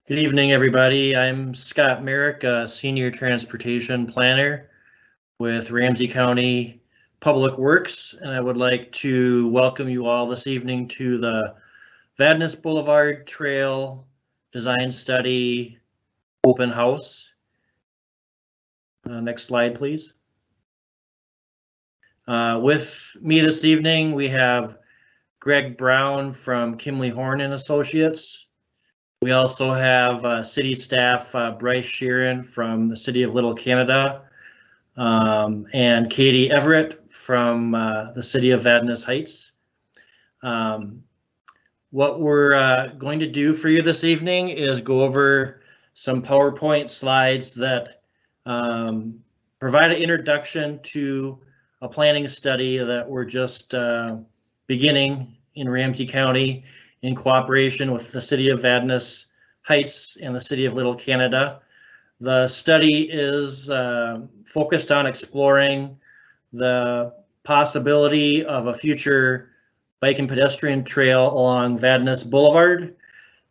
Good evening, everybody. I'm Scott Merrick, a Senior Transportation Planner with Ramsey County Public Works, and I would like to welcome you all this evening to the Vadnais Boulevard Trail Design Study Open House. Next slide, please. With me this evening, we have Greg Brown from Kimley Horn and Associates. We also have city staff Bryce Sheeran from the City of Little Canada and Katie Everett from the City of Vadnais Heights. What we're going to do for you this evening is go over some PowerPoint slides that provide an introduction to a planning study that we're just beginning in Ramsey County in cooperation with the City of Vadnais Heights and the City of Little Canada. The study is focused on exploring the possibility of a future bike and pedestrian trail along Vadnais Boulevard.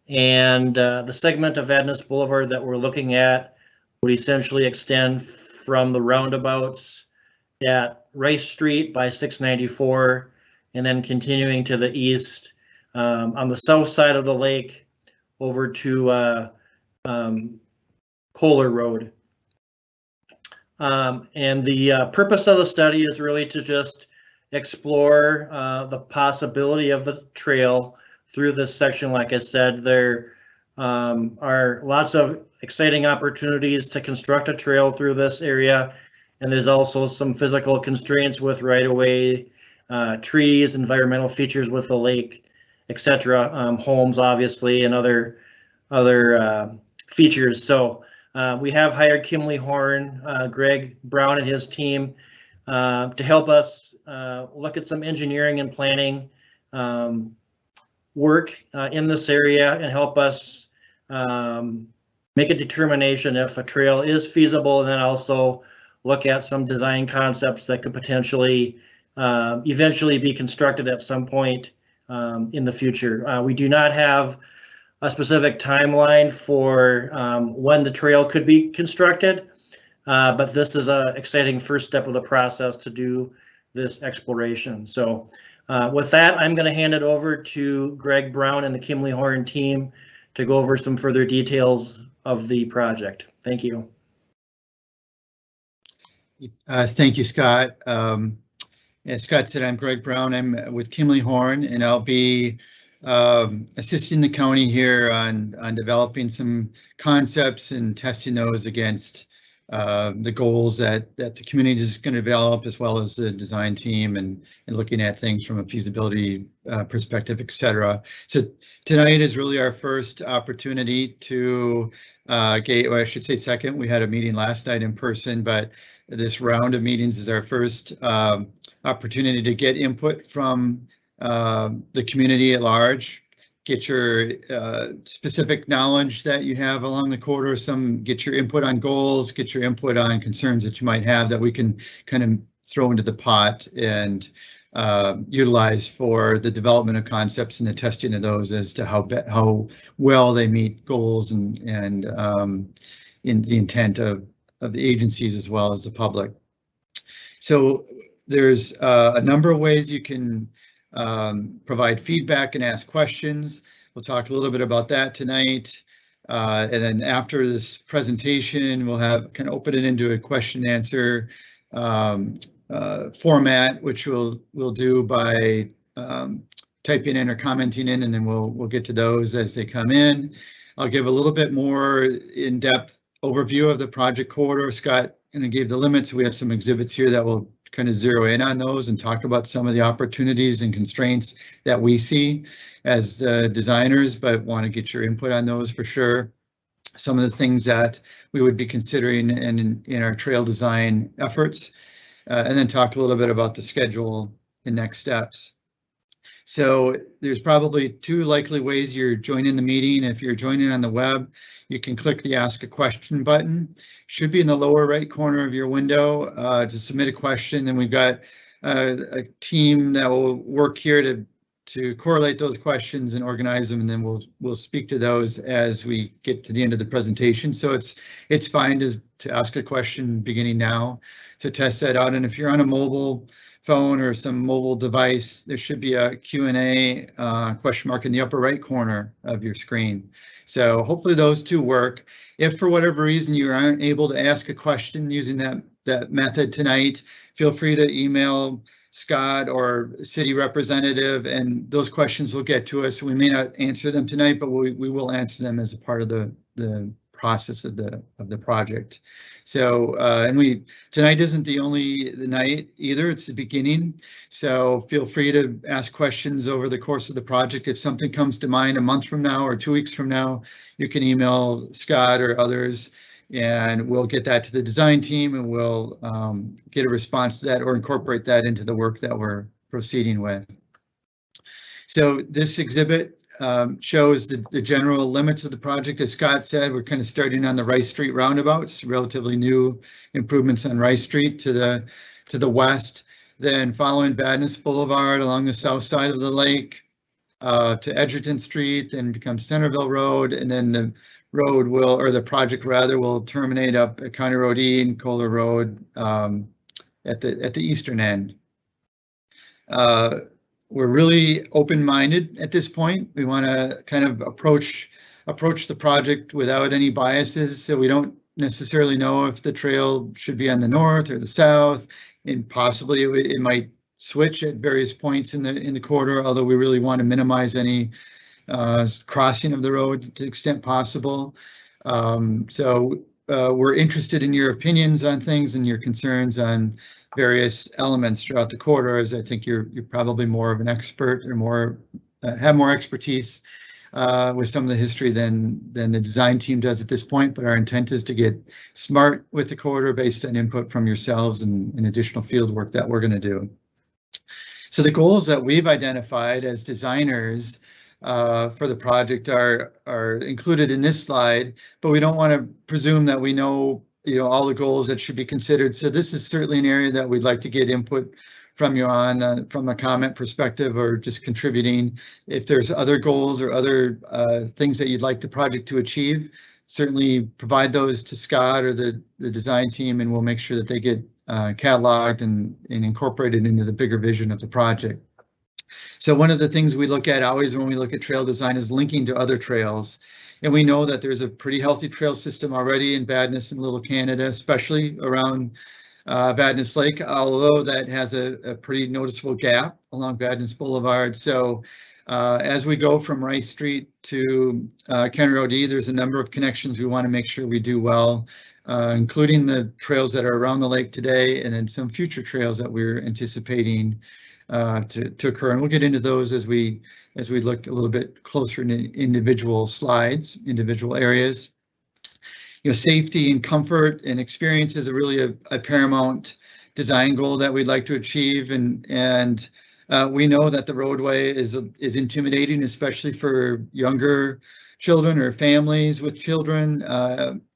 And the segment of Vadnais Boulevard that we're looking at would essentially extend from the roundabouts at Rice Street by 694 and then continuing to the east on the south side of the lake over to Kohler Road. And the purpose of the study is really to just explore the possibility of the trail through this section. Like I said, there are lots of exciting opportunities to construct a trail through this area, and there's also some physical constraints with right-of-way, trees, environmental features with the lake, etc. Homes, obviously, and other features. So we have hired Kimley Horn, Greg Brown and his team to help us look at some engineering and planning work in this area and help us make a determination if a trail is feasible, and then also look at some design concepts that could potentially eventually be constructed at some point in the future. We do not have a specific timeline for when the trail could be constructed, but this is an exciting first step of the process to do this exploration. So with that, I'm going to hand it over to Greg Brown and the Kimley Horn team to go over some further details of the project. Thank you. Thank you, Scott. As Scott said, I'm Greg Brown. I'm with Kimley Horn, and I'll be assisting the county here on developing some concepts and testing those against the goals that the community is going to develop, as well as the design team, and looking at things from a feasibility perspective, etc. So tonight is really our first opportunity to or I should say second. We had a meeting last night in person, but this round of meetings is our first opportunity to get input from the community at large, get your specific knowledge that you have along the corridor, get your input on goals, get your input on concerns that you might have that we can kind of throw into the pot and utilize for the development of concepts and the testing of those as to how well they meet goals and in the intent of the agencies as well as the public. So there's a number of ways you can provide feedback and ask questions. We'll talk a little bit about that tonight. And then after this presentation, we'll kind of open it into a question and answer format, which we'll do by typing in or commenting in, and then we'll get to those as they come in. I'll give a little bit more in-depth overview of the project corridor. Scott kind of gave the limits. We have some exhibits here that will kind of zero in on those and talk about some of the opportunities and constraints that we see as designers, but want to get your input on those for sure. Some of the things that we would be considering in our trail design efforts, and then talk a little bit about the schedule and next steps. So there's probably two likely ways you're joining the meeting. If you're joining on the web, you can click the Ask a Question button. Should be in the lower right corner of your window to submit a question. And we've got a team that will work here to correlate those questions and organize them, and then we'll speak to those as we get to the end of the presentation. So it's fine to ask a question beginning now to test that out. And if you're on a mobile phone or some mobile device, there should be a Q&A question mark in the upper right corner of your screen. So hopefully those two work. If for whatever reason you aren't able to ask a question using that method tonight, feel free to email Scott or city representative, and those questions will get to us. We may not answer them tonight, but we will answer them as a part of the process of the project. So and tonight isn't the night either, it's the beginning. So feel free to ask questions over the course of the project. If something comes to mind a month from now or 2 weeks from now, you can email Scott or others, and we'll get that to the design team, and we'll get a response to that or incorporate that into the work that we're proceeding with. So this exhibit shows the general limits of the project. As Scott said, we're kind of starting on the Rice Street roundabouts, relatively new improvements on Rice Street to the west, then following Vadnais Boulevard along the south side of the lake to Edgerton Street, then becomes Centerville Road, and then the road the project rather will terminate up at County Road E and Kohler Road at the eastern end. We're really open-minded at this point. We want to kind of approach the project without any biases, so we don't necessarily know if the trail should be on the north or the south, and possibly it might switch at various points in the corridor, although we really want to minimize any crossing of the road to the extent possible. So we're interested in your opinions on things and your concerns on various elements throughout the corridor, as I think you're probably more of an expert or have more expertise with some of the history than the design team does at this point. But our intent is to get smart with the corridor based on input from yourselves and additional field work that we're going to do. So the goals that we've identified as designers for the project are included in this slide, but we don't want to presume that we know all the goals that should be considered. So this is certainly an area that we'd like to get input from you on from a comment perspective, or just contributing. If there's other goals or other things that you'd like the project to achieve, certainly provide those to Scott or the design team, and we'll make sure that they get cataloged and incorporated into the bigger vision of the project. So one of the things we look at always when we look at trail design is linking to other trails. And we know that there's a pretty healthy trail system already in Vadnais and Little Canada, especially around Vadnais Lake, although that has a pretty noticeable gap along Vadnais Boulevard. So as we go from Rice Street to County Road E, there's a number of connections we want to make sure we do well, including the trails that are around the lake today, and then some future trails that we're anticipating to occur. And we'll get into those as we look a little bit closer into individual slides, individual areas. Safety and comfort and experience is really a paramount design goal that we'd like to achieve, and we know that the roadway is intimidating, especially for younger children or families with children.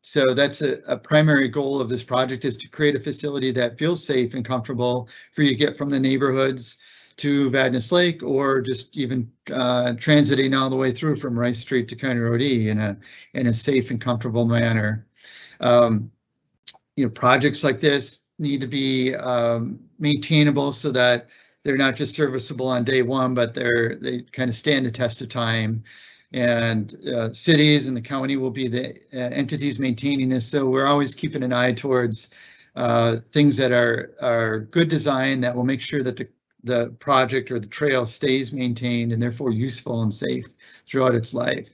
So that's a primary goal of this project, is to create a facility that feels safe and comfortable for you to get from the neighborhoods to Vadnais Lake, or just even transiting all the way through from Rice Street to County Road E in a safe and comfortable manner. Projects like this need to be maintainable so that they're not just serviceable on day one, but they kind of stand the test of time. And cities and the county will be the entities maintaining this. So we're always keeping an eye towards things that are good design that will make sure that the project or the trail stays maintained and therefore useful and safe throughout its life.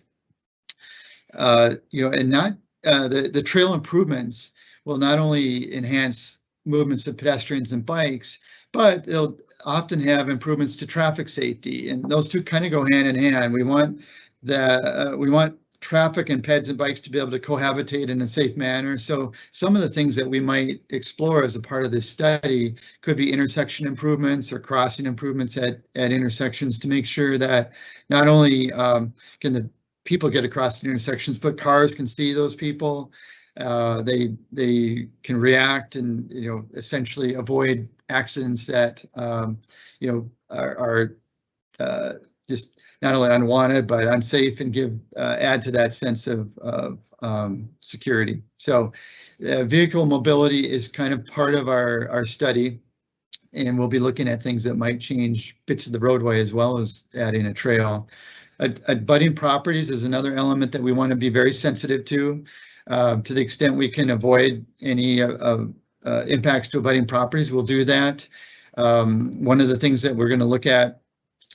And not the trail improvements will not only enhance movements of pedestrians and bikes, but they'll often have improvements to traffic safety, and those two kind of go hand in hand. We want traffic and peds and bikes to be able to cohabitate in a safe manner. So some of the things that we might explore as a part of this study could be intersection improvements or crossing improvements at intersections, to make sure that not only can the people get across the intersections, but cars can see those people. They can react and essentially avoid accidents that are just not only unwanted but unsafe, and add to that sense of security. So vehicle mobility is kind of part of our study, and we'll be looking at things that might change bits of the roadway as well as adding a trail. Abutting properties is another element that we want to be very sensitive to the extent we can avoid any impacts to abutting properties. We'll do that. One of the things that we're going to look at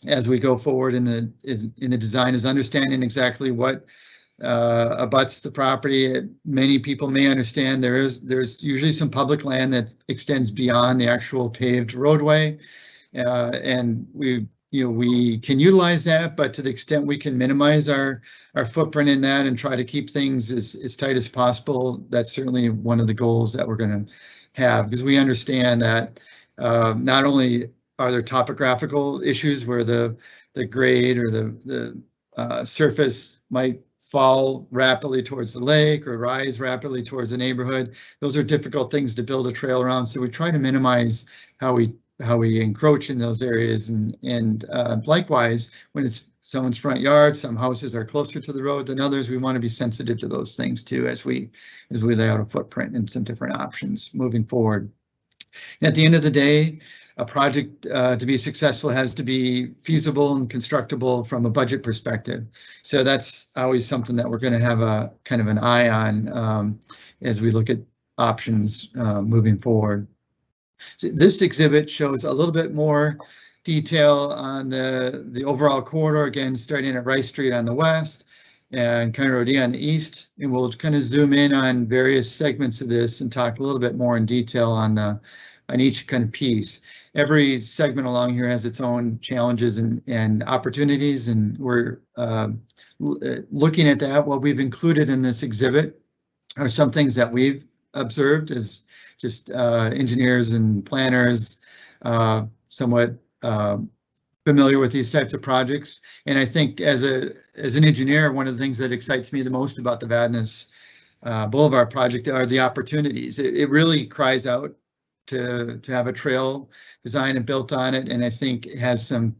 as we go forward in the design is understanding exactly what abuts the property. Many people may understand there's usually some public land that extends beyond the actual paved roadway, and we can utilize that, but to the extent we can minimize our footprint in that and try to keep things as tight as possible, that's certainly one of the goals that we're going to have, because we understand that not only are there topographical issues where the grade or the surface might fall rapidly towards the lake or rise rapidly towards the neighborhood. Those are difficult things to build a trail around, so we try to minimize how we encroach in those areas, and likewise, when it's someone's front yard, some houses are closer to the road than others. We want to be sensitive to those things too as we lay out a footprint and some different options moving forward. And at the end of the day, a project to be successful has to be feasible and constructible from a budget perspective. So that's always something that we're going to have a kind of an eye on as we look at options moving forward. So this exhibit shows a little bit more detail on the overall corridor, again, starting at Rice Street on the west and County Road E on the east. And we'll kind of zoom in on various segments of this and talk a little bit more in detail on each kind of piece. Every segment along here has its own challenges and opportunities, and we're looking at that. What we've included in this exhibit are some things that we've observed as just engineers and planners, somewhat familiar with these types of projects. And I think as an engineer, one of the things that excites me the most about the Vadnais Boulevard project are the opportunities. It really cries out to have a trail designed and built on it, and I think it has some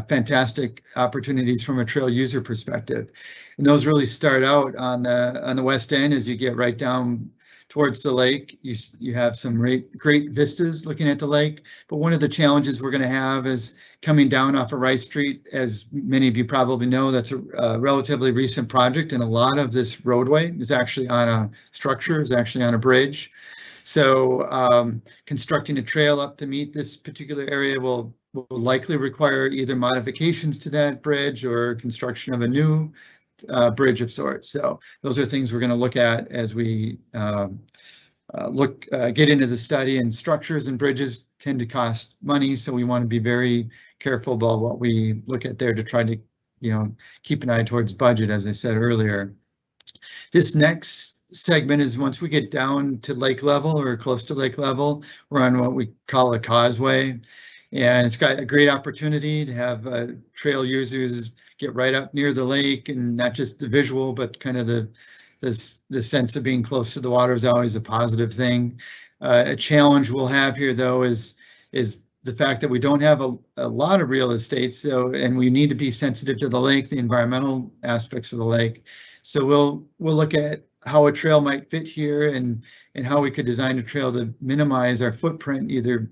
fantastic opportunities from a trail user perspective. And those really start out on the west end as you get right down towards the lake. You have some great vistas looking at the lake, but one of the challenges we're going to have is coming down off of Rice Street. As many of you probably know, that's a relatively recent project, and a lot of this roadway is actually on a structure, is actually on a bridge. So constructing a trail up to meet this particular area will likely require either modifications to that bridge or construction of a new bridge of sorts. So those are things we're going to look at as we get into the study. And structures and bridges tend to cost money, so we want to be very careful about what we look at there to try to, keep an eye towards budget, as I said earlier. This next segment is once we get down to lake level or close to lake level, we're on what we call a causeway, and it's got a great opportunity to have trail users get right up near the lake, and not just the visual, but kind of the sense of being close to the water is always a positive thing. A challenge we'll have here, though, is the fact that we don't have a lot of real estate, and we need to be sensitive to the lake, the environmental aspects of the lake. So we'll look at how a trail might fit here and how we could design a trail to minimize our footprint either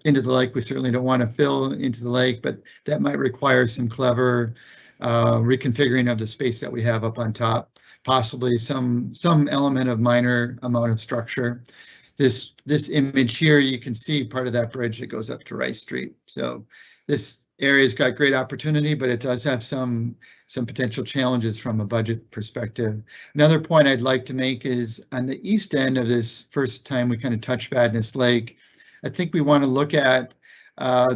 into the lake. We certainly don't want to fill into the lake, but that might require some clever reconfiguring of the space that we have up on top, possibly some element of minor amount of structure. This image here, you can see part of that bridge that goes up to Rice Street. So this area's got great opportunity, but it does have some potential challenges from a budget perspective. Another point I'd like to make is on the east end of this, first time we kind of touch Vadnais Lake, I think we want to look at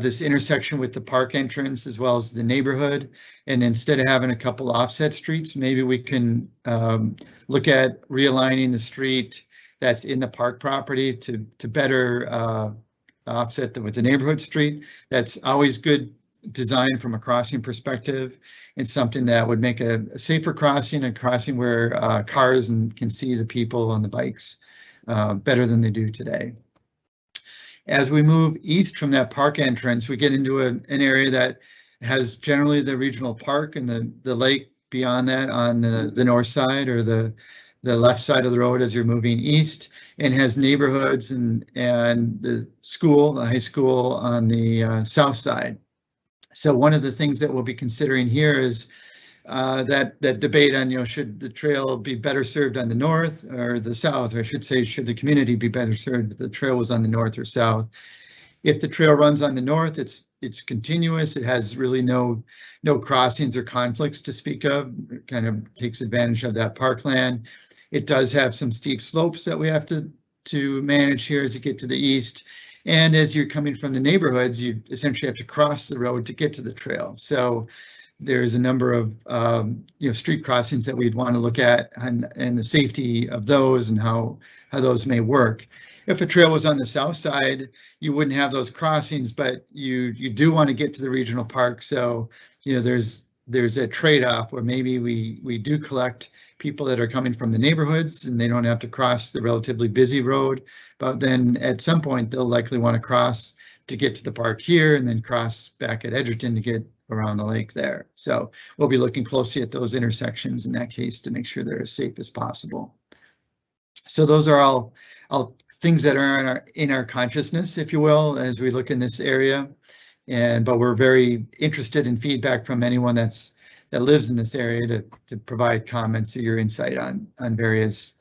this intersection with the park entrance as well as the neighborhood. And instead of having a couple offset streets, maybe we can look at realigning the street that's in the park property to better offset with the neighborhood street. That's always good design from a crossing perspective, and something that would make a safer crossing, a crossing where cars can see the people on the bikes better than they do today. As we move east from that park entrance, we get into an area that It has generally the regional park and the lake beyond that on the north side or the left side of the road as you're moving east, and has neighborhoods and the school, the high school on the south side. So one of the things that we'll be considering here is that debate on, you know, should the trail be better served on the north or the south, or I should say, should the community be better served if the trail was on the north or south? If the trail runs on the north, it's continuous. It has really no crossings or conflicts to speak of. It kind of takes advantage of that parkland. It does have some steep slopes that we have to manage here as you get to the east. And as you're coming from the neighborhoods, you essentially have to cross the road to get to the trail. So there's a number of street crossings that we'd want to look at and the safety of those and how those may work. If a trail was on the south side, you wouldn't have those crossings, but you do want to get to the regional park. So, you know, there's a trade-off where maybe we do collect people that are coming from the neighborhoods and they don't have to cross the relatively busy road, but then at some point they'll likely want to cross to get to the park here and then cross back at Edgerton to get around the lake there. So we'll be looking closely at those intersections in that case to make sure they're as safe as possible. So those are all things that are in our consciousness, if you will, as we look in this area. But we're very interested in feedback from anyone that lives in this area to provide comments or your insight on various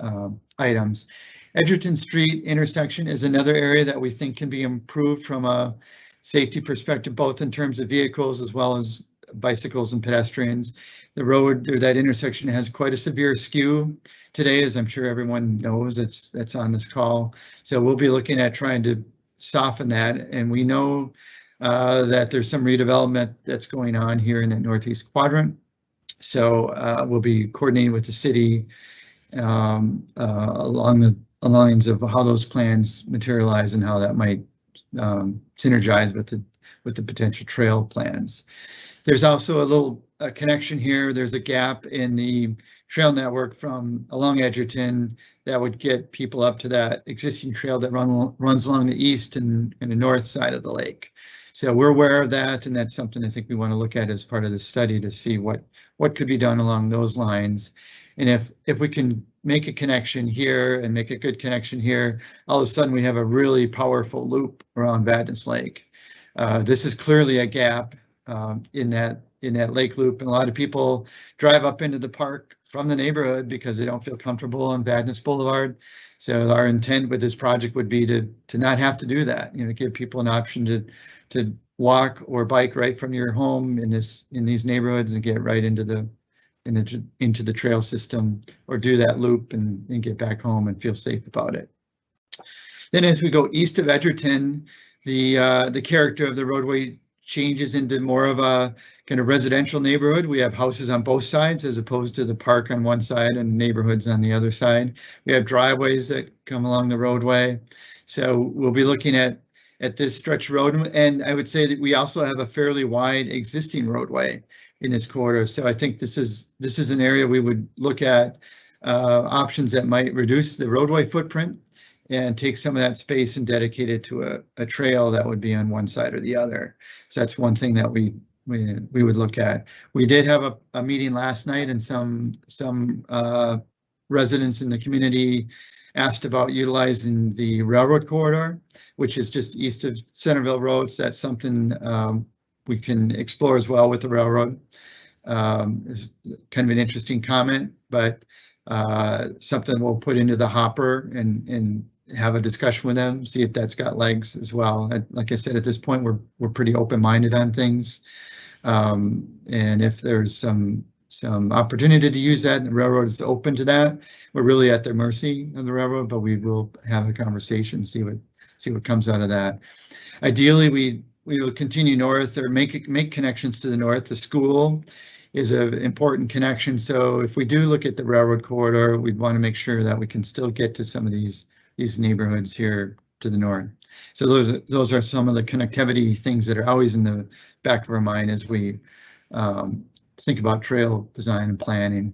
items. Edgerton Street intersection is another area that we think can be improved from a safety perspective, both in terms of vehicles as well as bicycles and pedestrians. The road or that intersection has quite a severe skew today, as I'm sure everyone knows that's on this call. So we'll be looking at trying to soften that. And we know that there's some redevelopment that's going on here in the northeast quadrant. So we'll be coordinating with the city along the lines of how those plans materialize and how that might synergize with the potential trail plans. There's also a little connection here. There's a gap in the trail network from along Edgerton that would get people up to that existing trail that runs along the east and the north side of the lake. So we're aware of that, and that's something I think we want to look at as part of the study to see what could be done along those lines. And if we can make a connection here and make a good connection here, all of a sudden we have a really powerful loop around Vadnais Lake. This is clearly a gap in that lake loop, and a lot of people drive up into the park from the neighborhood because they don't feel comfortable on Vadnais Boulevard. So our intent with this project would be to not have to do that. You know, give people an option to walk or bike right from your home in these neighborhoods and get right into the trail system, or do that loop and get back home and feel safe about it. Then as we go east of Edgerton, the character of the roadway changes into more of a kind of residential neighborhood. We have houses on both sides as opposed to the park on one side and neighborhoods on the other side. We have driveways that come along the roadway. So we'll be looking at this stretch road, and I would say that we also have a fairly wide existing roadway in this corridor. So I think this is an area we would look at options that might reduce the roadway footprint and take some of that space and dedicate it to a trail that would be on one side or the other. So that's one thing that we would look at. We did have a meeting last night, and some residents in the community asked about utilizing the railroad corridor, which is just east of Centerville Road. So that's something we can explore as well with the railroad. It's kind of an interesting comment, but something we'll put into the hopper and have a discussion with them, see if that's got legs as well. Like I said, at this point, we're pretty open-minded on things. And if there's some opportunity to use that, and the railroad is open to that, we're really at their mercy of the railroad, but we will have a conversation, see what comes out of that. Ideally, we will continue north or make connections to the north. The school is an important connection. So if we do look at the railroad corridor, we'd want to make sure that we can still get to some of these neighborhoods here to the north. So those are some of the connectivity things that are always in the back of our mind as we think about trail design and planning.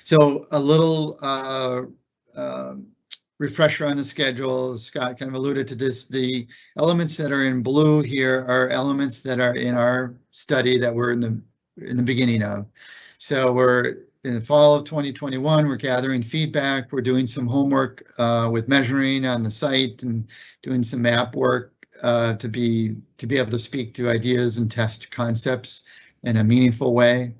So a little refresher on the schedule, Scott kind of alluded to this. The elements that are in blue here are elements that are in our study that we're in the beginning of. So we're in the fall of 2021, we're gathering feedback. We're doing some homework with measuring on the site and doing some map work to be able to speak to ideas and test concepts in a meaningful way.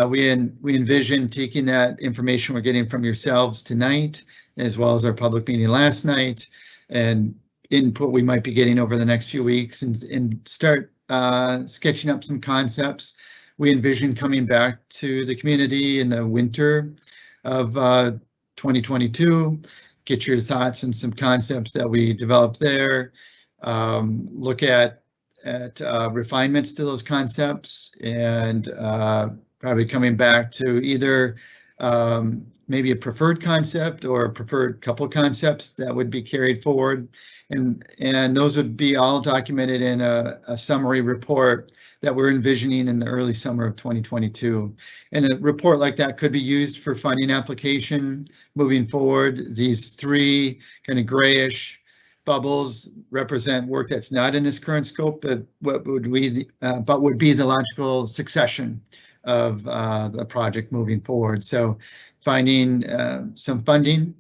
We envision taking that information we're getting from yourselves tonight, as well as our public meeting last night, and input we might be getting over the next few weeks, and start sketching up some concepts. We envision coming back to the community in the winter of 2022, get your thoughts on some concepts that we developed there, look at refinements to those concepts, and probably coming back to either maybe a preferred concept or a preferred couple concepts that would be carried forward. And those would be all documented in a summary report that we're envisioning in the early summer of 2022. And a report like that could be used for funding application moving forward. These three kind of grayish bubbles represent work that's not in this current scope, but would be the logical succession of the project moving forward. So finding some funding,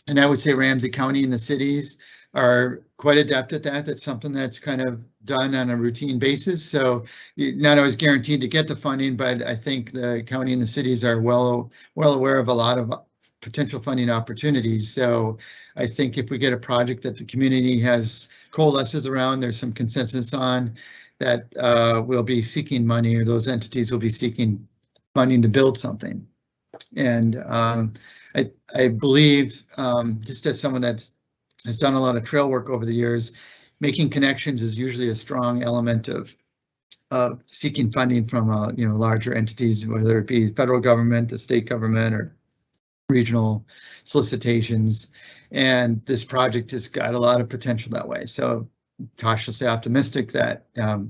and I would say Ramsey County and the cities are quite adept at that. That's something that's kind of done on a routine basis. So you're not always guaranteed to get the funding, but I think the county and the cities are well aware of a lot of potential funding opportunities. So I think if we get a project that the community has coalesces around, there's some consensus on, that we'll be seeking money, or those entities will be seeking funding to build something. And I believe, just as someone has done a lot of trail work over the years, making connections is usually a strong element of seeking funding from larger entities, whether it be federal government, the state government, or regional solicitations. And this project has got a lot of potential that way. So cautiously optimistic that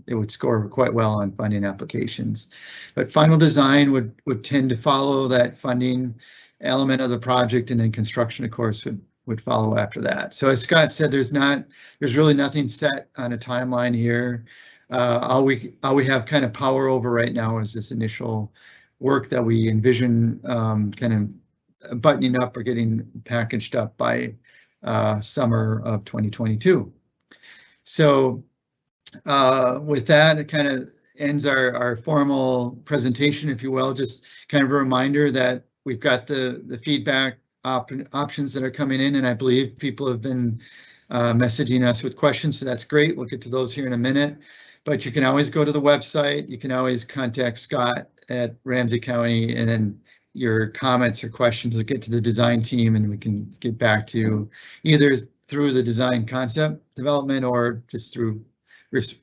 it would score quite well on funding applications. But final design would tend to follow that funding element of the project, and then construction, of course, would follow after that. So as Scott said, there's really nothing set on a timeline here. All we have kind of power over right now is this initial work that we envision kind of buttoning up or getting packaged up by summer of 2022. So with that, it kind of ends our formal presentation, if you will. Just kind of a reminder that we've got the feedback options that are coming in, and I believe people have been messaging us with questions, so that's great. We'll get to those here in a minute, but you can always go to the website. You can always contact Scott at Ramsey County, and then your comments or questions will get to the design team, and we can get back to you either through the design concept development or just through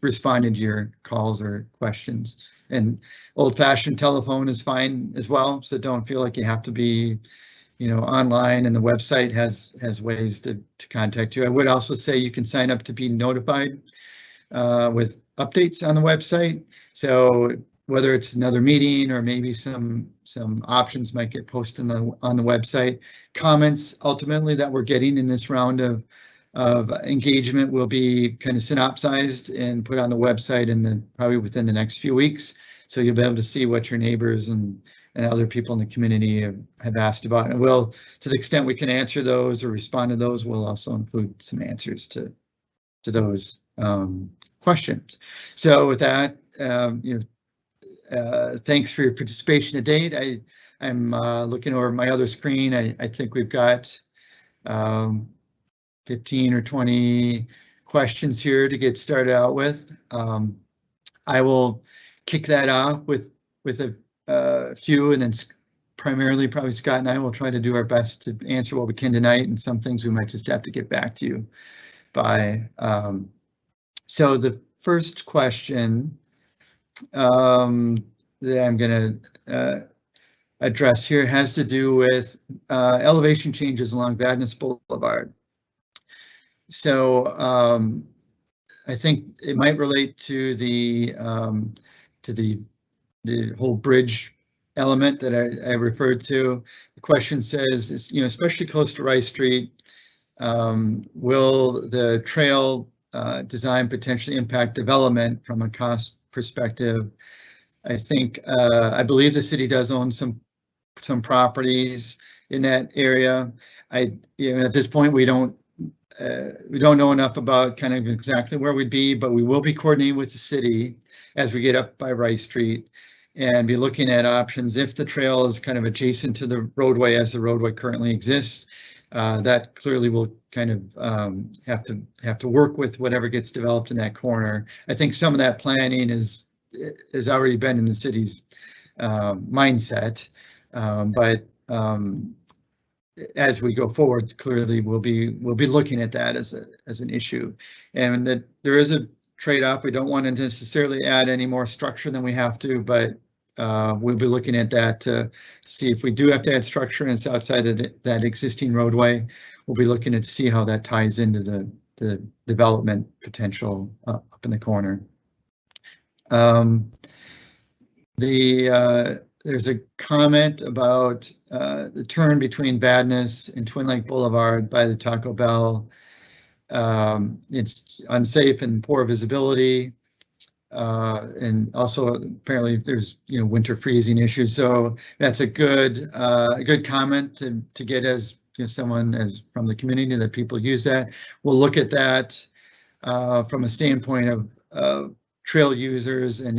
responding to your calls or questions. And old-fashioned telephone is fine as well, so don't feel like you have to be online, and the website has ways to contact you. I would also say you can sign up to be notified with updates on the website. So whether it's another meeting or maybe some options might get posted on the website. Comments ultimately that we're getting in this round of engagement will be kind of synopsized and put on the website, and then probably within the next few weeks. So you'll be able to see what your neighbors and other people in the community have asked about. And we'll, to the extent we can answer those or respond to those, we'll also include some answers to those questions. So with that, thanks for your participation to date. I'm looking over my other screen. I think we've got 15 or 20 questions here to get started out with. I will kick that off with a few, and then primarily probably Scott and I will try to do our best to answer what we can tonight, and some things we might just have to get back to you by. So the first question that I'm going to address here has to do with elevation changes along Vadnais Boulevard. So I think it might relate to the whole bridge element that I referred to. The question says, especially close to Rice Street, Will the trail design potentially impact development from a cost perspective? I think, I believe the city does own some properties in that area. At this point, we don't know enough about kind of exactly where we'd be, but we will be coordinating with the city as we get up by Rice Street and be looking at options. If the trail is kind of adjacent to the roadway as the roadway currently exists, that clearly will kind of have to work with whatever gets developed in that corner. I think some of that planning has already been in the city's mindset, but as we go forward, clearly we'll be looking at that as an issue, and that there is a trade-off. We don't want to necessarily add any more structure than we have to, but we'll be looking at that to see if we do have to add structure and it's outside of that existing roadway. We'll be looking to see how that ties into the development potential up in the corner. There's a comment about the turn between Vadnais and Twin Lake Boulevard by the Taco Bell. It's unsafe and poor visibility, and also apparently there's winter freezing issues. So that's a good comment to get as someone as from the community that people use that. We'll look at that from a standpoint of trail users, and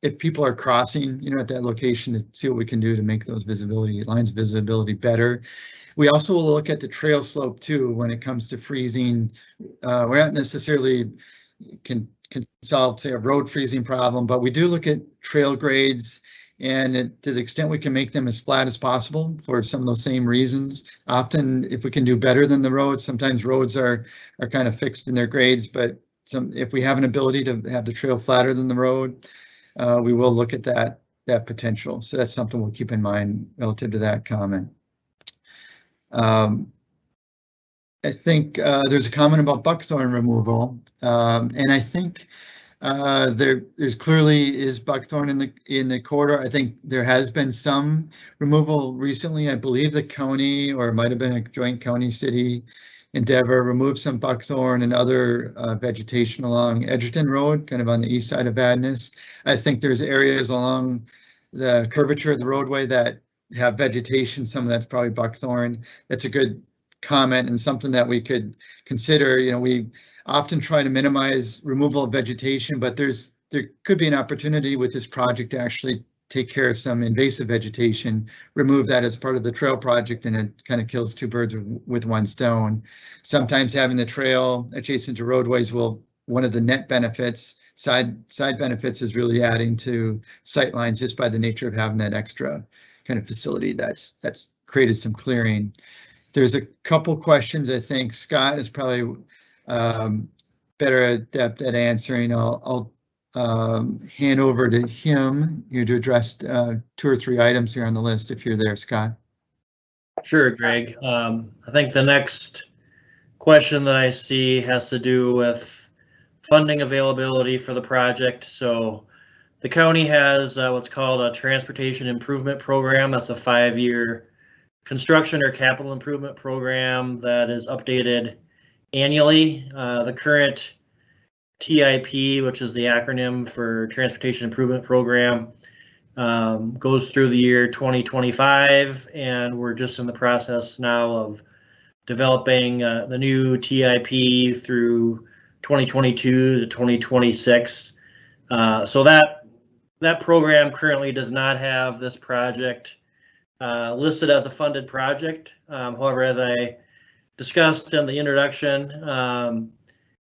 if people are crossing, at that location, to see what we can do to make those lines visibility better. We also will look at the trail slope too when it comes to freezing. We're not necessarily can solve, say, a road freezing problem, but we do look at trail grades, and to the extent we can make them as flat as possible for some of those same reasons. Often, if we can do better than the roads, sometimes roads are kind of fixed in their grades, but if we have an ability to have the trail flatter than the road, we will look at that potential. So that's something we'll keep in mind relative to that comment. I think there's a comment about buckthorn removal, and I think there's clearly is buckthorn in the corridor. I think there has been some removal recently. I believe the county, or it might have been a joint county city endeavor, removed some buckthorn and other vegetation along Edgerton Road, kind of on the east side of Vadnais. I think there's areas along the curvature of the roadway that have vegetation. Some of that's probably buckthorn. That's a good comment and something that we could consider. We often try to minimize removal of vegetation, but there could be an opportunity with this project to actually take care of some invasive vegetation, remove that as part of the trail project, and it kind of kills two birds with one stone. Sometimes having the trail adjacent to roadways one of the net benefits, side benefits, is really adding to sight lines just by the nature of having that extra kind of facility that's created some clearing. There's a couple questions I think Scott is probably better adept at answering. I'll hand over to him here to address 2 or 3 items here on the list, if you're there, Scott. Sure, Greg. I think the next question that I see has to do with funding availability for the project. So the county has what's called a transportation improvement program. That's a 5-year construction or capital improvement program that is updated annually. The current TIP, which is the acronym for Transportation Improvement Program, goes through the year 2025, and we're just in the process now of developing the new TIP through 2022 to 2026. So that program currently does not have this project listed as a funded project. However, as I discussed in the introduction,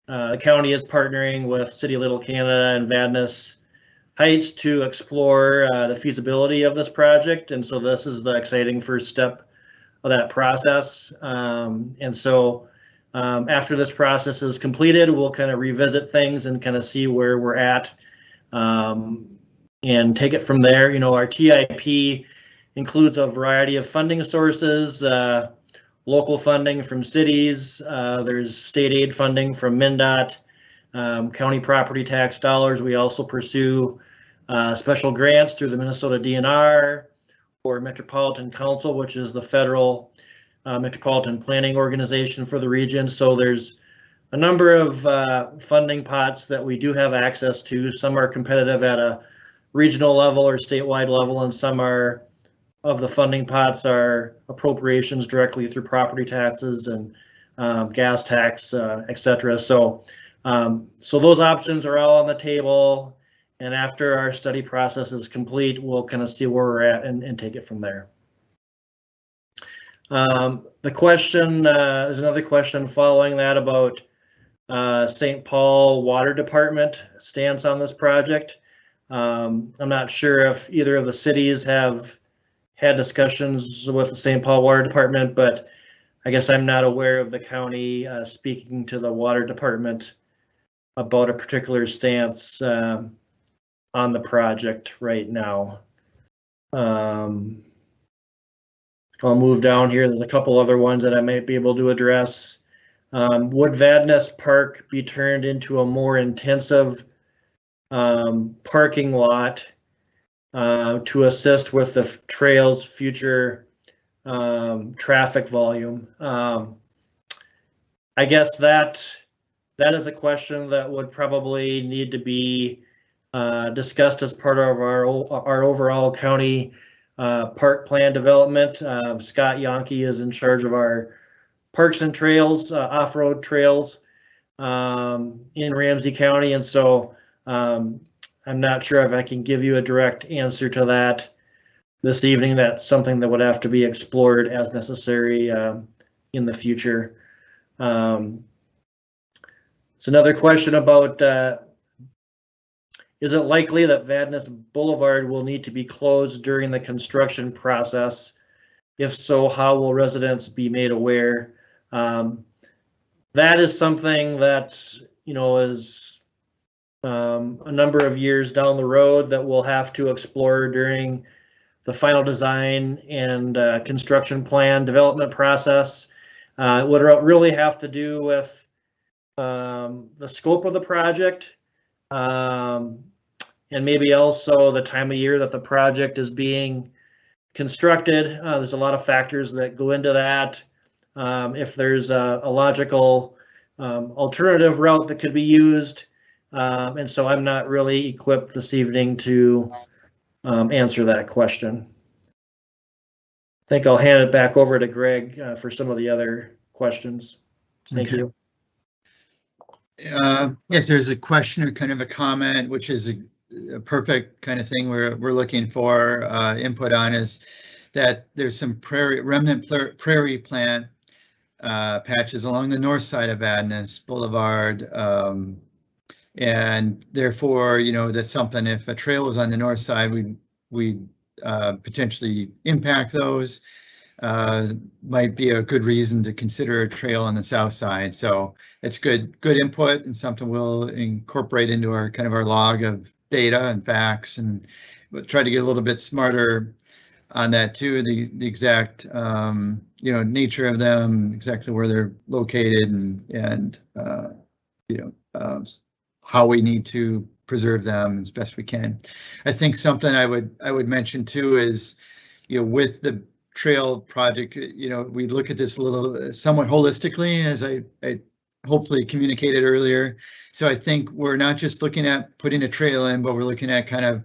the county is partnering with City of Little Canada and Vadnais Heights to explore the feasibility of this project, and so this is the exciting first step of that process. And so after this process is completed, we'll kind of revisit things and kind of see where we're at and take it from there. Our TIP includes a variety of funding sources. Local funding from cities, there's state aid funding from MnDOT, county property tax dollars. We also pursue special grants through the Minnesota DNR or Metropolitan Council, which is the federal metropolitan planning organization for the region. So there's a number of funding pots that we do have access to. Some are competitive at a regional level or statewide level, and some are of the funding pots are appropriations directly through property taxes and gas tax, etc. So those options are all on the table. And after our study process is complete, we'll kind of see where we're at and take it from there. The question, there's another question following that about St. Paul Water Department stance on this project. I'm not sure if either of the cities have had discussions with the St. Paul Water Department, but I guess I'm not aware of the county speaking to the water department about a particular stance on the project right now. I'll move down here. There's a couple other ones that I might be able to address. Would Vadnais Park be turned into a more intensive parking lot to assist with the trail's future traffic volume? I guess that is a question that would probably need to be discussed as part of our overall county park plan development. Scott Yonke is in charge of our parks and trails, off-road trails in Ramsey County, and so I'm not sure if I can give you a direct answer to that this evening. That's something that would have to be explored as necessary in the future. It's another question about is it likely that Vadnais Boulevard will need to be closed during the construction process? If so, how will residents be made aware? That is something that, you know, is a number of years down the road that we'll have to explore during the final design and construction plan development process. It would really have to do with the scope of the project, and maybe also the time of year that the project is being constructed. There's a lot of factors that go into that. If there's a logical alternative route that could be used. And so I'm not really equipped this evening to answer that question. I think I'll hand it back over to Greg for some of the other questions. Thank you. Yes, there's a question or kind of a comment, which is a perfect kind of thing we're looking for input on, is that there's some remnant prairie plant patches along the north side of Vadnais Boulevard, and therefore, you know, that's something, if a trail was on the north side, we'd potentially impact those. Might be a good reason to consider a trail on the south side. So it's good input and something we'll incorporate into our kind of our log of data and facts, and we'll try to get a little bit smarter on that too. The exact you know, nature of them, exactly where they're located, and you know, how we need to preserve them as best we can. I think something I would mention too is, you know, with the trail project, you know, we look at this a little somewhat holistically, as I hopefully communicated earlier. So I think we're not just looking at putting a trail in, but we're looking at kind of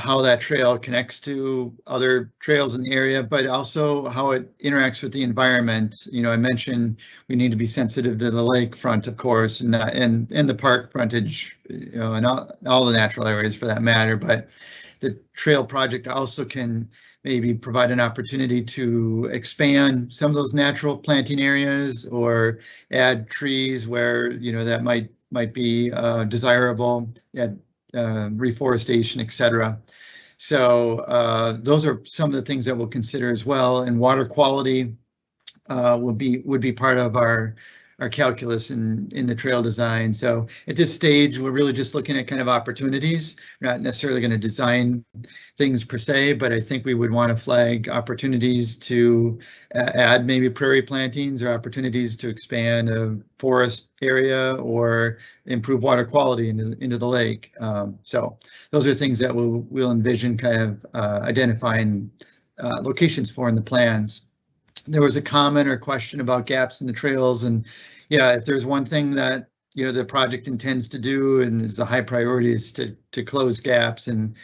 how that trail connects to other trails in the area, but also how it interacts with the environment. You know, I mentioned we need to be sensitive to the lakefront, of course, and the park frontage, you know, and all the natural areas for that matter. But the trail project also can maybe provide an opportunity to expand some of those natural planting areas, or add trees where, you know, that might be desirable, add reforestation, etc. So those are some of the things that we'll consider as well. And water quality would be part of our calculus in the trail design. So at this stage, we're really just looking at kind of opportunities. We're not necessarily going to design things per se, but I think we would want to flag opportunities to add maybe prairie plantings, or opportunities to expand a forest area, or improve water quality into the lake. So those are things that we'll envision kind of identifying locations for in the plans. there was a comment or question about gaps in the trails, and yeah, if there's one thing that the project intends to do and is a high priority is to close gaps, and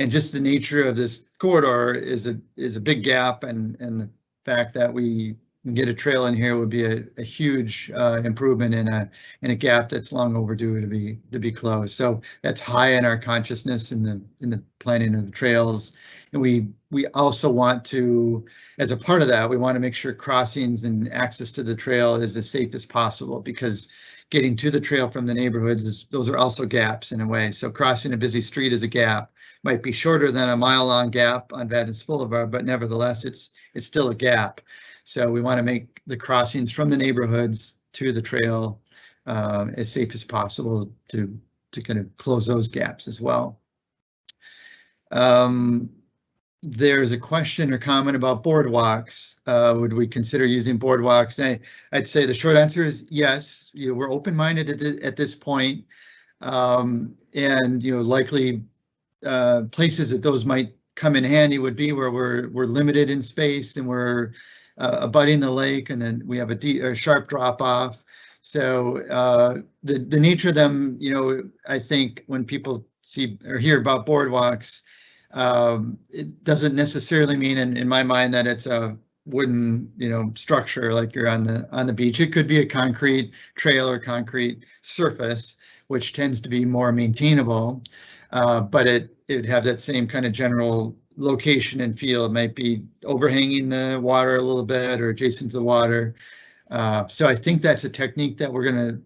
just the nature of this corridor is a big gap, and the fact that we can get a trail in here would be a huge improvement in a gap that's long overdue to be closed. So that's high in our consciousness in the planning of the trails. And we also want to, as a part of that, we want to make sure crossings and access to the trail is as safe as possible, because getting to the trail from the neighborhoods, those are also gaps in a way. So crossing a busy street is a gap. Might be shorter than a mile-long gap on Vadnais Boulevard, but nevertheless, it's still a gap. So we want to make the crossings from the neighborhoods to the trail as safe as possible to kind of close those gaps as well. There's a question or comment about boardwalks. Would we consider using boardwalks? I'd say the short answer is yes. We're open-minded at this point, and likely places that those might come in handy would be where we're limited in space and we're abutting the lake, and then we have a sharp drop off. So the nature of them, I think when people see or hear about boardwalks, it doesn't necessarily mean in my mind that it's a wooden structure like you're on the beach. It could be a concrete trail or concrete surface, which tends to be more maintainable, but it have that same kind of general location and feel. It might be overhanging the water a little bit or adjacent to the water. So I think that's a technique that we're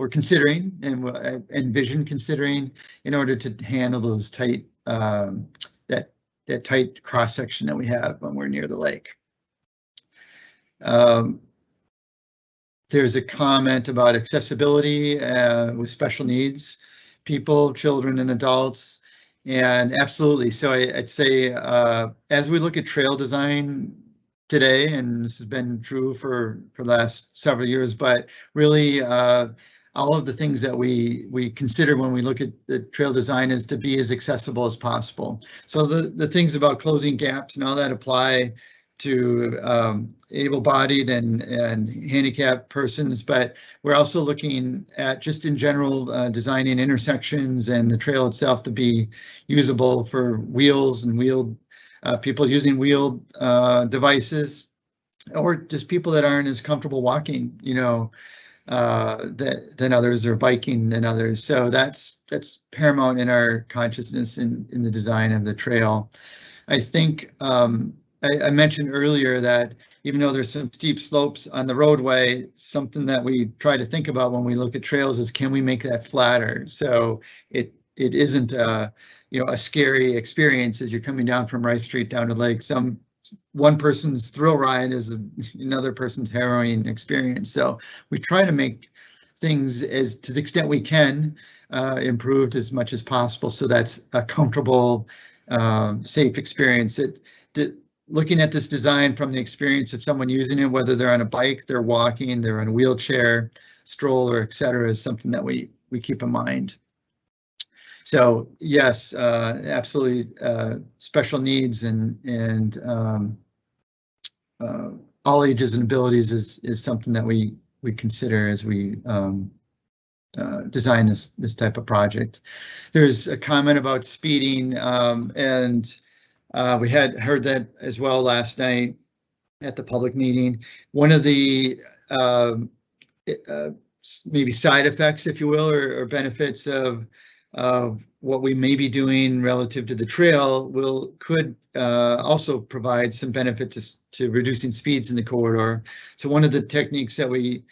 considering and envision considering in order to handle those tight that tight cross section that we have when we're near the lake. There's a comment about accessibility with special needs people, children and adults, and absolutely. So I'd say as we look at trail design today, and this has been true for the last several years, but really all of the things that we consider when we look at the trail design is to be as accessible as possible. So the things about closing gaps and all that apply to able-bodied and handicapped persons, but we're also looking at just in general designing intersections and the trail itself to be usable for wheels and wheeled people using wheeled devices, or just people that aren't as comfortable walking, than others, or biking than others. So that's paramount in our consciousness in the design of the trail. I think I mentioned earlier that even though there's some steep slopes on the roadway, something that we try to think about when we look at trails is, can we make that flatter so it isn't a scary experience as you're coming down from Rice Street down to Lake. One person's thrill ride is another person's harrowing experience. So we try to make things, as to the extent we can, improved as much as possible. So that's a comfortable, safe experience. Looking at this design from the experience of someone using it, whether they're on a bike, they're walking, they're in a wheelchair, stroller, etc., is something that we keep in mind. So yes, absolutely, special needs and all ages and abilities is something that we consider as we design this type of project. There's a comment about speeding, and we had heard that as well last night at the public meeting. One of the maybe side effects, if you will, or benefits of what we may be doing relative to the trail could also provide some benefit to reducing speeds in the corridor. So one of the techniques that we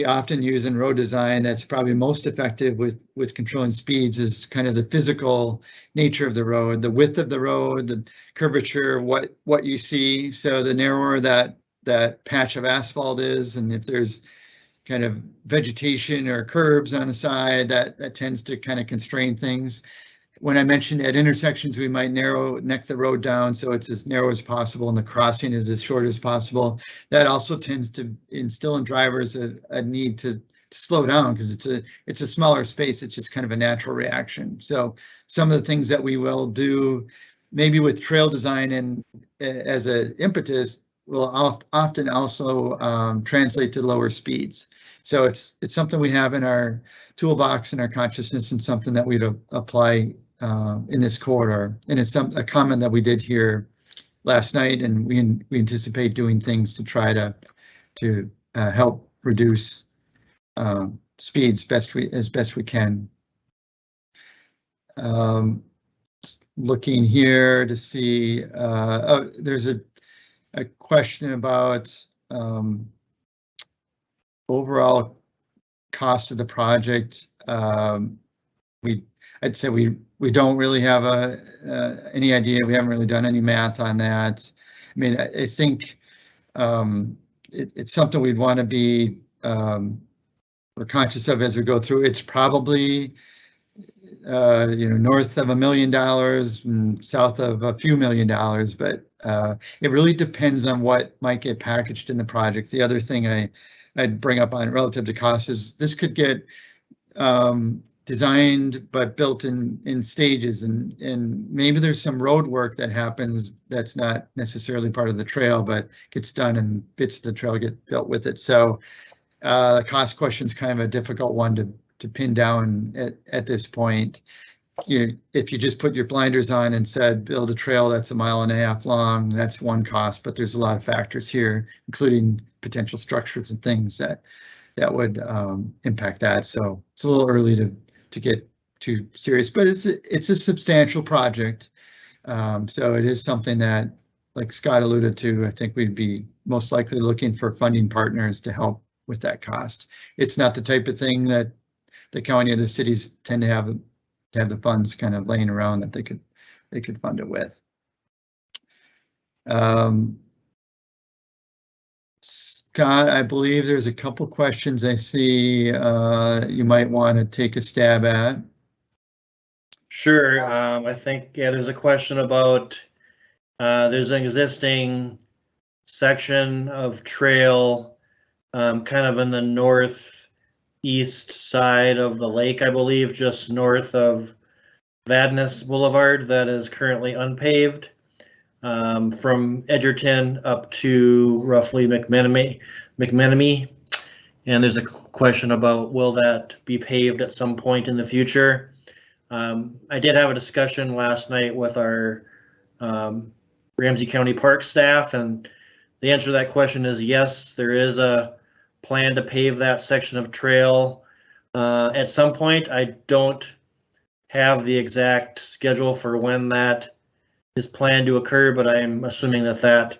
often use in road design that's probably most effective with controlling speeds is kind of the physical nature of the road, the width of the road, the curvature, what you see. So the narrower that patch of asphalt is, and if there's kind of vegetation or curbs on the side, that tends to kind of constrain things. When I mentioned at intersections, we might neck the road down so it's as narrow as possible and the crossing is as short as possible. That also tends to instill in drivers a need to slow down, because it's a smaller space. It's just kind of a natural reaction. So some of the things that we will do, maybe with trail design and as an impetus, often also translate to lower speeds. So it's something we have in our toolbox and our consciousness, and something that we'd apply in this corridor. And it's a comment that we did here last night, and we anticipate doing things to try to help reduce speeds as best we can. Looking here to see, oh, there's a question about overall cost of the project. I'd say we don't really have any idea. We haven't really done any math on that. I mean, I think it's something we'd want to be we're conscious of as we go through. It's probably north of $1 million and south of a few $1 million, but it really depends on what might get packaged in the project. The other thing I'd bring up on relative to cost is this could get designed but built in stages, and maybe there's some road work that happens that's not necessarily part of the trail but gets done and bits of the trail get built with it. So the cost question is kind of a difficult one to pin down at this point. If you just put your blinders on and said build a trail that's 1.5 miles long, that's one cost, but there's a lot of factors here, including potential structures and things that would impact that. So it's a little early to get too serious, but it's a substantial project. So it is something that, like Scott alluded to, I think we'd be most likely looking for funding partners to help with that cost. It's not the type of thing that the county or the cities tend to have the funds kind of laying around that they could fund it with. Scott, I believe there's a couple questions I see you might want to take a stab at. Sure. I think, yeah, there's a question about there's an existing section of trail kind of in the northeast side of the lake, I believe, just north of Vadnais Boulevard, that is currently unpaved. From Edgerton up to roughly McMenemy, and there's a question about will that be paved at some point in the future. I did have a discussion last night with our Ramsey County Park staff, and the answer to that question is yes, there is a plan to pave that section of trail at some point. I don't have the exact schedule for when that is planned to occur, but I'm assuming that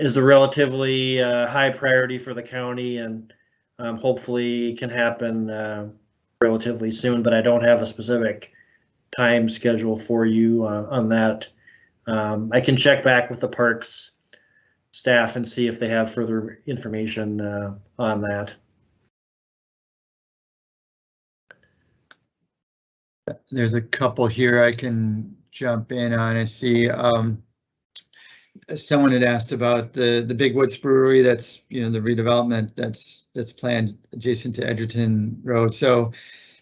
is a relatively high priority for the county, and hopefully can happen relatively soon, but I don't have a specific time schedule for you on that. I can check back with the parks staff and see if they have further information on that. There's a couple here I can jump in on. I see someone had asked about the Big Woods Brewery. That's the redevelopment that's planned adjacent to Edgerton Road. So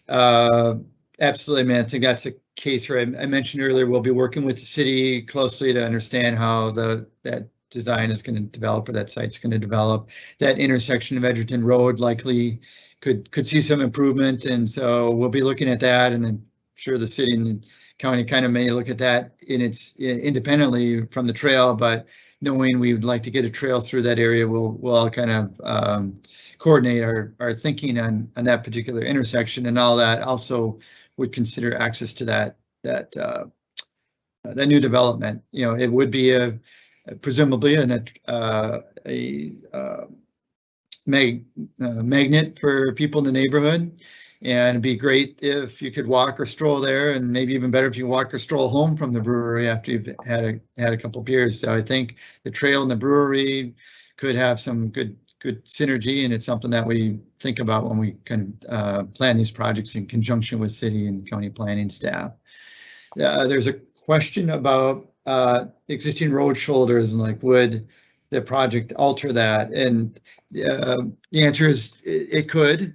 absolutely, man. I think that's a case where I mentioned earlier we'll be working with the city closely to understand how that design is going to develop, or that site's going to develop. That intersection of Edgerton Road likely could see some improvement, and so we'll be looking at that, and I'm sure the city and county kind of may look at that independently from the trail, but knowing we would like to get a trail through that area, we'll all kind of coordinate our thinking on that particular intersection, and all that also would consider access to that new development. It would be presumably a magnet for people in the neighborhood. And it'd be great if you could walk or stroll there, and maybe even better if you walk or stroll home from the brewery after you've had a couple beers. So I think the trail and the brewery could have some good synergy, and it's something that we think about when we kind of plan these projects in conjunction with city and county planning staff. There's a question about existing road shoulders, and like, would the project alter that? And the answer is it could.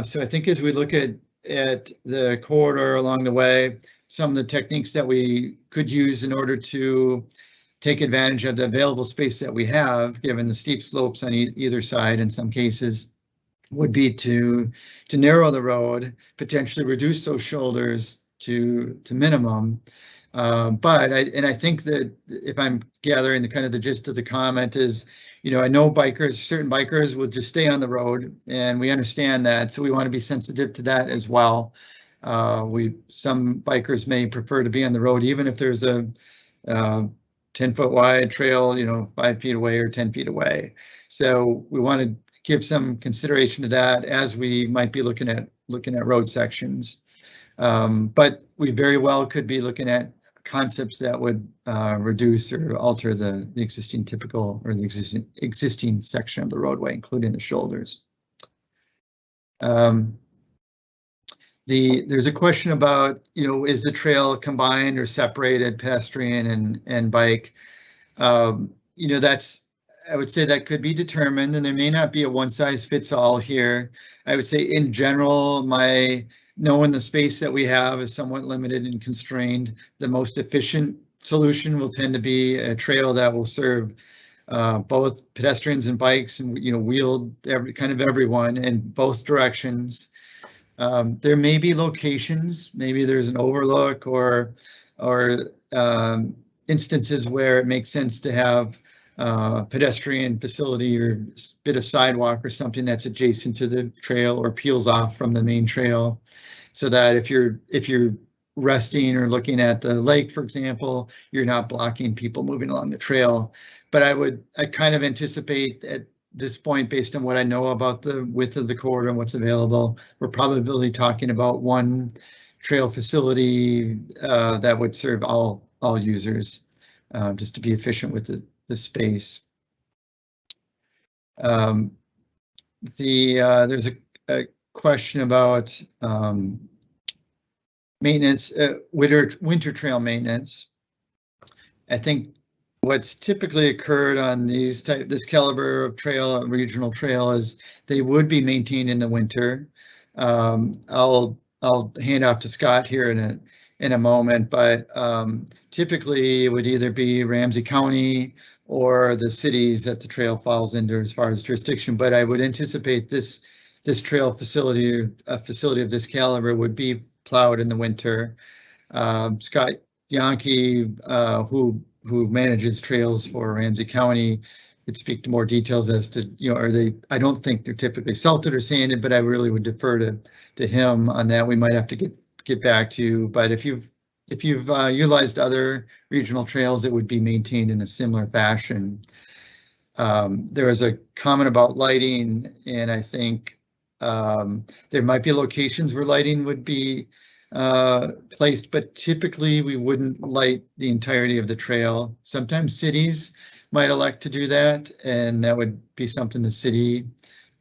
So I think as we look at the corridor along the way, some of the techniques that we could use in order to take advantage of the available space that we have, given the steep slopes on either side in some cases, would be to narrow the road, potentially reduce those shoulders to minimum. But I think that if I'm gathering the kind of the gist of the comment is, I know certain bikers will just stay on the road, and we understand that, so we want to be sensitive to that as well. Some bikers may prefer to be on the road, even if there's a 10-foot wide trail, 5 feet away or 10 feet away. So we want to give some consideration to that as we might be looking at road sections. But we very well could be looking at concepts that would reduce or alter the existing typical or the existing section of the roadway, including the shoulders. There's a question about, is the trail combined or separated pedestrian and bike? I would say that could be determined, and there may not be a one size fits all here. I would say in general, knowing the space that we have is somewhat limited and constrained. The most efficient solution will tend to be a trail that will serve both pedestrians and bikes, and wheeled everyone in both directions. There may be locations, maybe there's an overlook or instances where it makes sense to have pedestrian facility or bit of sidewalk or something that's adjacent to the trail or peels off from the main trail, so that if you're resting or looking at the lake, for example, you're not blocking people moving along the trail. But I kind of anticipate at this point, based on what I know about the width of the corridor and what's available, we're probably talking about one trail facility that would serve all users, just to be efficient with the space. There's a question about maintenance, winter trail maintenance. I think what's typically occurred on this caliber of trail, regional trail, is they would be maintained in the winter. I'll hand off to Scott here in a moment, but typically it would either be Ramsey County or the cities that the trail falls into as far as jurisdiction. But I would anticipate this trail facility, a facility of this caliber, would be plowed in the winter. Scott Yankee, who manages trails for Ramsey County, could speak to more details as to, I don't think they're typically salted or sanded, but I really would defer to him on that. We might have to get back to you, but if you've utilized other regional trails, it would be maintained in a similar fashion. There was a comment about lighting, and I think there might be locations where lighting would be placed, but typically we wouldn't light the entirety of the trail. Sometimes cities might elect to do that, and that would be something the city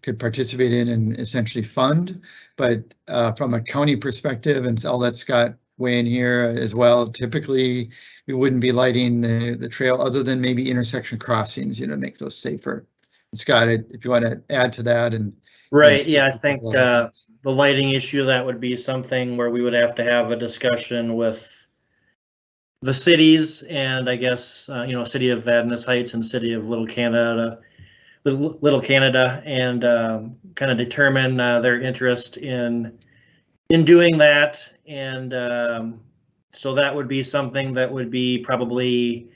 could participate in and essentially fund. But from a county perspective, and I'll let Scott weigh in here as well, typically we wouldn't be lighting the trail other than maybe intersection crossings, to make those safer. And Scott, if you want to add to that. And right, yeah, I think the lighting issue, that would be something where we would have to have a discussion with the cities, and I guess city of Vadnais Heights and city of Little Canada, and kind of determine their interest in doing that. And so that would be something that would be probably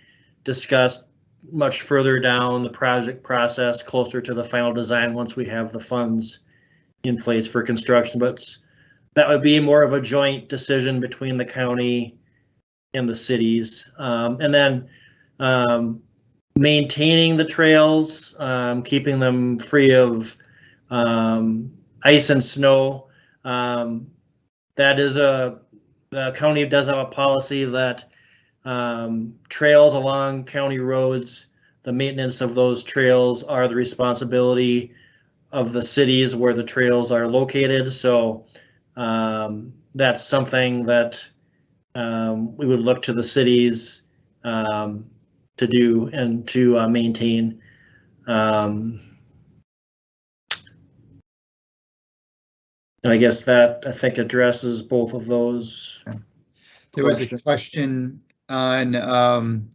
discussed much further down the project process, closer to the final design, once we have the funds in place for construction. But that would be more of a joint decision between the county and the cities. And then maintaining the trails, keeping them free of ice and snow. That is the county does have a policy that trails along county roads, the maintenance of those trails are the responsibility of the cities where the trails are located. So that's something that we would look to the cities to do and to maintain. And I guess that, I think, addresses both of those. There was a question on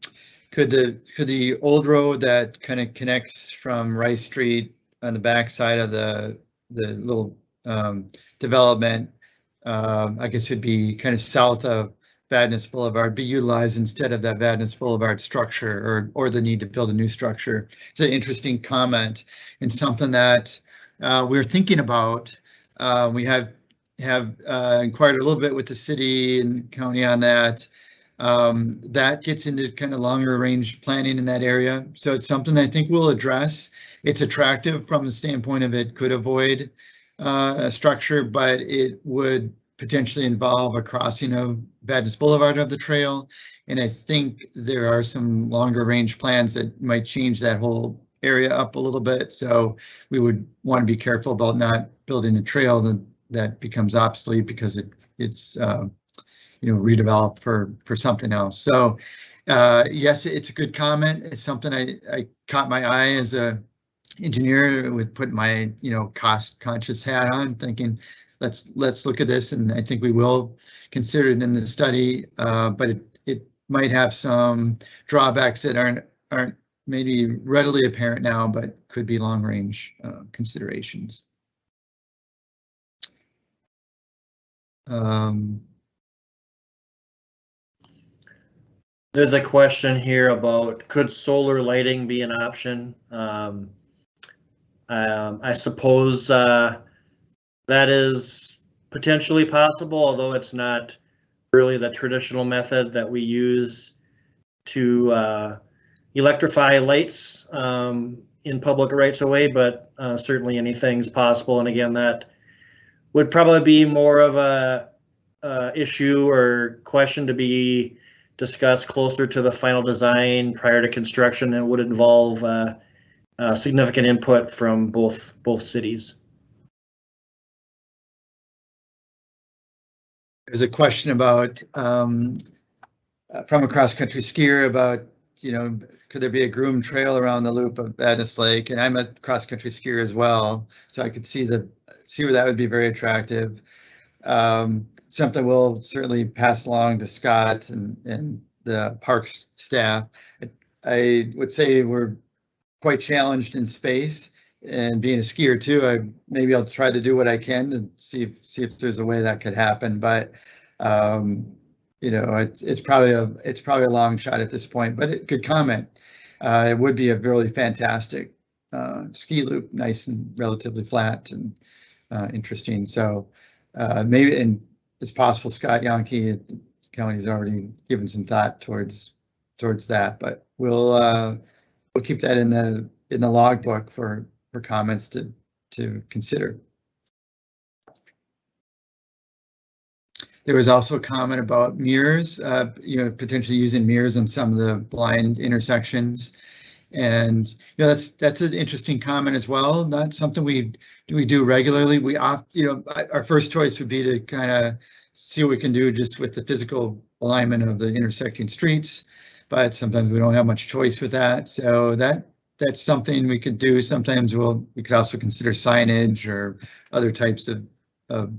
could the old road that kind of connects from Rice Street on the back side of the little development, I guess would be kind of south of Vadnais Boulevard, be utilized instead of that Vadnais Boulevard structure, or the need to build a new structure. It's an interesting comment and something that we're thinking about. We have inquired a little bit with the city and county on that. That gets into kind of longer range planning in that area. So it's something I think we'll address. It's attractive from the standpoint of it could avoid a structure, but it would potentially involve a crossing of Vadnais Boulevard of the trail. And I think there are some longer range plans that might change that whole area up a little bit. So we would want to be careful about not building a trail that becomes obsolete because it's redeveloped for something else. So yes, it's a good comment. It's something I caught my eye as a engineer with putting my cost conscious hat on, thinking let's look at this, and I think we will consider it in the study, but it might have some drawbacks that aren't maybe readily apparent now, but could be long range considerations. There's a question here about could solar lighting be an option? I suppose that is potentially possible, although it's not really the traditional method that we use to electrify lights in public rights of way, but certainly anything's possible. And again, that would probably be more of a issue or question to be discussed closer to the final design prior to construction. It would involve significant input from both cities. There's a question about from a cross-country skier about could there be a groomed trail around the loop of Vadnais Lake? And I'm a cross-country skier as well, so I could see where that would be very attractive. Something we'll certainly pass along to Scott and the parks staff. I would say we're quite challenged in space, and being a skier too, maybe I'll try to do what I can to see if there's a way that could happen. But it's probably a long shot at this point. But good comment. It would be a really fantastic ski loop, nice and relatively flat and interesting. So maybe, and it's possible Scott Yonke at the county has already given some thought towards that. But we'll keep that in the logbook for comments to consider. There was also a comment about mirrors, potentially using mirrors in some of the blind intersections, and that's an interesting comment as well. Not something we do regularly. Our first choice would be to kind of see what we can do just with the physical alignment of the intersecting streets, but sometimes we don't have much choice with that. So that's something we could do. Sometimes we could also consider signage or other types of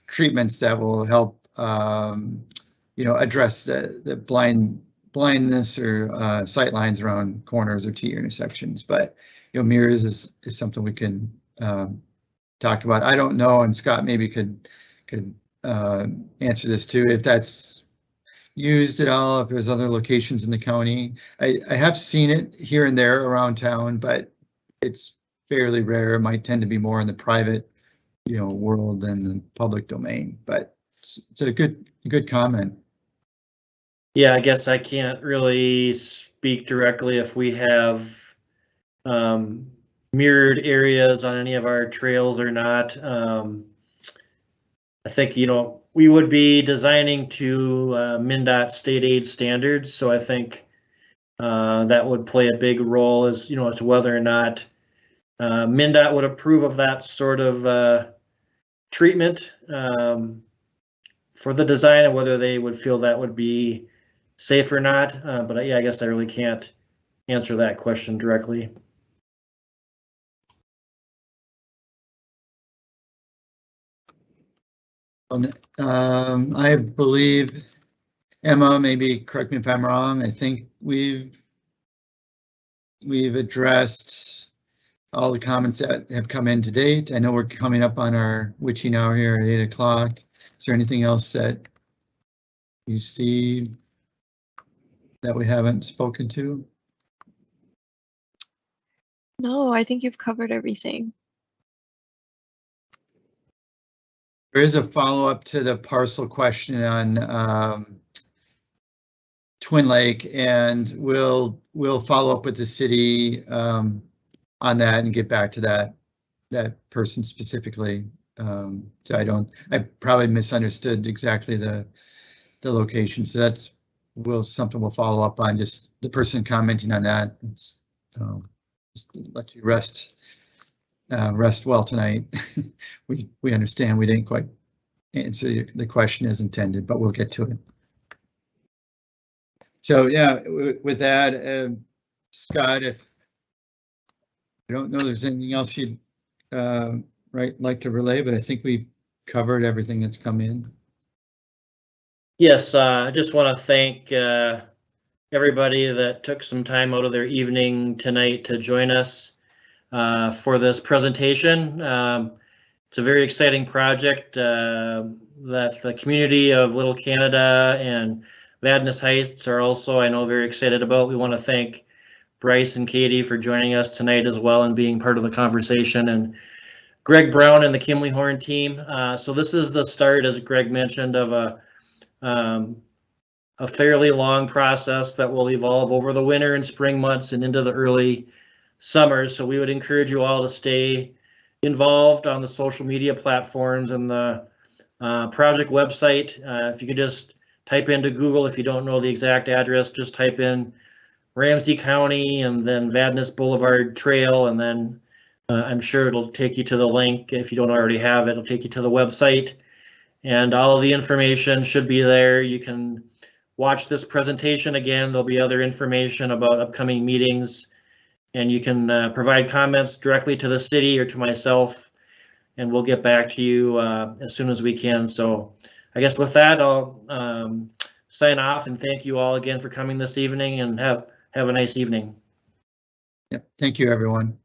treatments that will help address the blindness or sight lines around corners or T intersections. But mirrors is something we can talk about. I don't know, and Scott maybe could answer this too, if that's used at all, if there's other locations in the county. I have seen it here and there around town, but it's fairly rare. It might tend to be more in the private world than the public domain, but it's a good comment. Yeah, I guess I can't really speak directly if we have mirrored areas on any of our trails or not. I think we would be designing to MnDOT state aid standards, so I think that would play a big role as to whether or not MnDOT would approve of that sort of treatment for the design, and whether they would feel that would be safe or not. But yeah, I guess I really can't answer that question directly. I believe Emma, maybe correct me if I'm wrong. I think we've addressed all the comments that have come in to date. I know we're coming up on our witching hour here at 8 o'clock. Is there anything else that you see that we haven't spoken to? No, I think you've covered everything. There is a follow-up to the parcel question on Twin Lake, and we'll follow up with the city on that and get back to that person specifically. So I probably misunderstood exactly the location. So that's something we'll follow up on. Just the person commenting on that. Just let you rest well tonight. we understand we didn't quite answer the question as intended, but we'll get to it. So yeah, with that, Scott, if I don't know if there's anything else you'd like to relay, but I think we covered everything that's come in. Yes, I just want to thank everybody that took some time out of their evening tonight to join us for this presentation. It's a very exciting project that the community of Little Canada and Vadnais Heights are also, I know, very excited about. We want to thank Bryce and Katie for joining us tonight as well and being part of the conversation, and Greg Brown and the Kimley Horn team. So this is the start, as Greg mentioned, of a fairly long process that will evolve over the winter and spring months and into the early summer. So we would encourage you all to stay involved on the social media platforms and the project website. If you could just type into Google, if you don't know the exact address, just type in Ramsey County and then Vadnais Boulevard Trail, and then I'm sure it'll take you to the link. If you don't already have it, it'll take you to the website, and all of the information should be there. You can watch this presentation again. There'll be other information about upcoming meetings, and you can provide comments directly to the city or to myself, and we'll get back to you as soon as we can. So I guess with that, I'll sign off and thank you all again for coming this evening, and have a nice evening. Yep. Thank you, everyone.